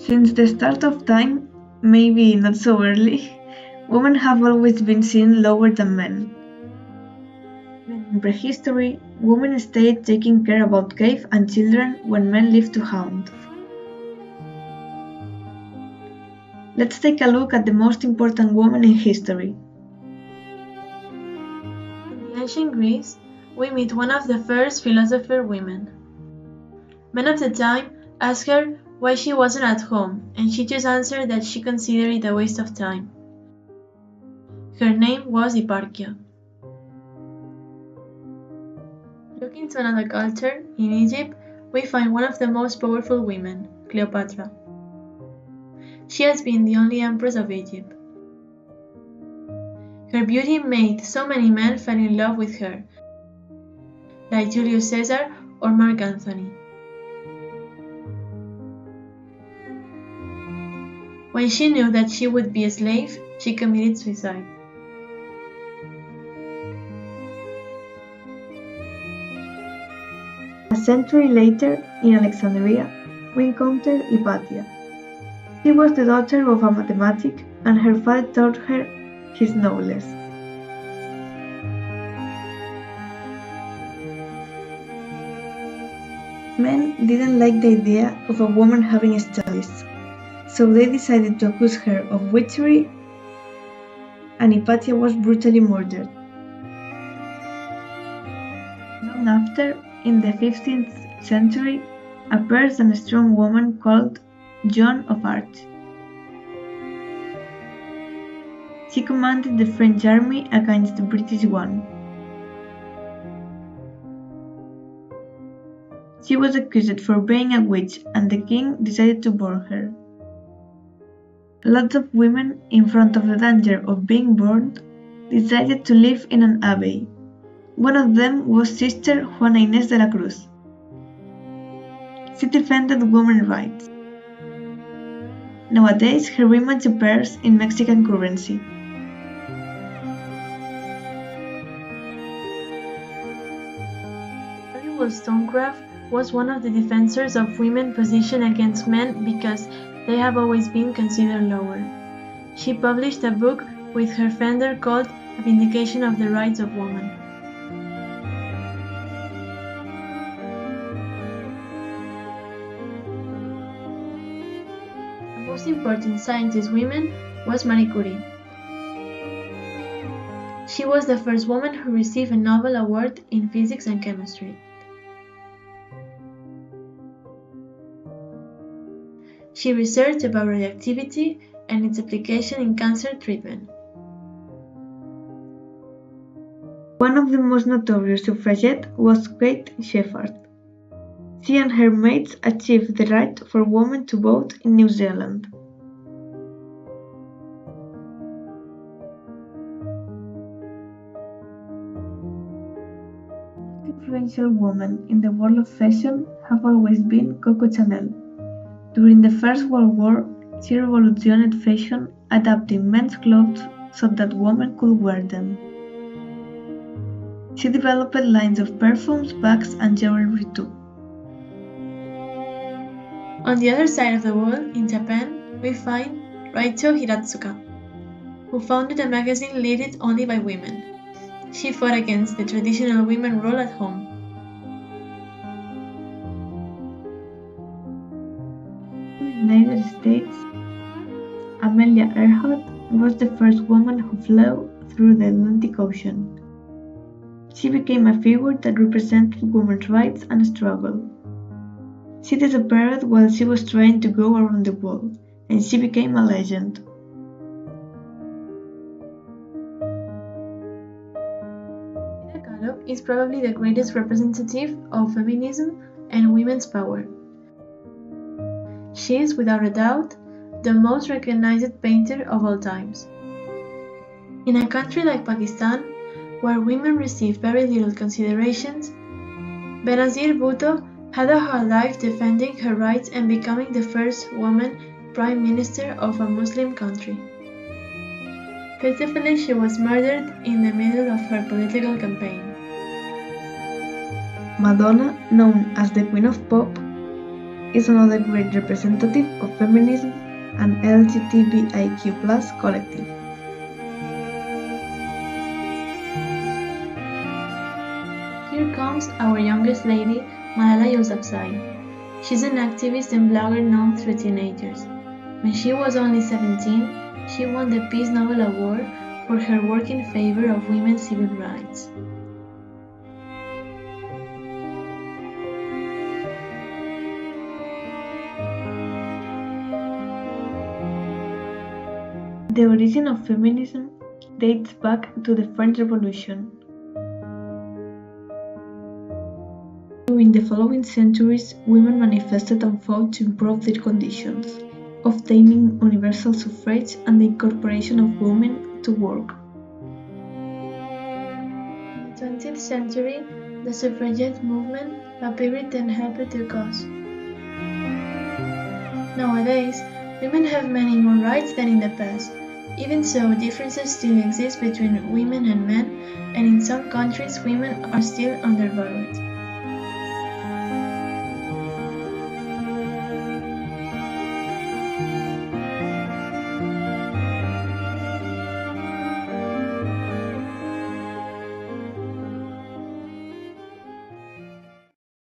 Since the start of time, maybe not so early, women have always been seen lower than men. Even in prehistory, women stayed taking care about cave and children when men lived to hunt. Let's take a look at the most important woman in history. In the ancient Greece, we meet one of the first philosopher women. Men of the time asked her why she wasn't at home, and she just answered that she considered it a waste of time. Her name was Hipparchia. Looking to another culture, in Egypt, we find one of the most powerful women, Cleopatra. She has been the only empress of Egypt. Her beauty made so many men fall in love with her, like Julius Caesar or Mark Antony. When she knew that she would be a slave, she committed suicide. A century later, in Alexandria, we encounter Hypatia. She was the daughter of a mathematic, and her father taught her his knowledge. Men didn't like the idea of a woman having studies, so they decided to accuse her of witchery, and Hypatia was brutally murdered. Long after, in the 15th century, appears a strong woman called Joan of Arc. She commanded the French army against the British one. She was accused for being a witch, and the king decided to burn her. Lots of women, in front of the danger of being burned, decided to live in an abbey. One of them was Sister Juana Inés de la Cruz. She defended women's rights. Nowadays, her image appears in Mexican currency. Mary Wollstonecraft was one of the defenders of women's position against men because they have always been considered lower. She published a book with her father called A Vindication of the Rights of Woman. The most important scientist woman was Marie Curie. She was the first woman who received a Nobel Award in physics and chemistry. She researched about radioactivity and its application in cancer treatment. One of the most notorious suffragettes was Kate Shepherd. She and her mates achieved the right for women to vote in New Zealand. The most influential women in the world of fashion have always been Coco Chanel. During the First World War, she revolutionized fashion, adapting men's clothes so that women could wear them. She developed lines of perfumes, bags, and jewelry too. On the other side of the world, in Japan, we find Raicho Hiratsuka, who founded a magazine led only by women. She fought against the traditional women role at home. In the United States, Amelia Earhart was the first woman who flew through the Atlantic Ocean. She became a figure that represented women's rights and struggle. She disappeared while she was trying to go around the world, and she became a legend. Frida Kahlo is probably the greatest representative of feminism and women's power. She is, without a doubt, the most recognized painter of all times. In a country like Pakistan, where women receive very little considerations, Benazir Bhutto had a hard life defending her rights and becoming the first woman prime minister of a Muslim country. Pitifully, she was murdered in the middle of her political campaign. Madonna, known as the Queen of Pop, is another great representative of feminism and LGBTIQ+ collective. Here comes our youngest lady, Malala Yousafzai. She's an activist and blogger known through teenagers. When she was only 17, she won the Peace Nobel Award for her work in favor of women's civil rights. The origin of feminism dates back to the French Revolution. During the following centuries, women manifested and fought to improve their conditions, obtaining universal suffrage and the incorporation of women to work. In the 20th century, the suffragette movement appeared and helped the cause. Nowadays, women have many more rights than in the past. Even so, differences still exist between women and men, and in some countries women are still undervalued.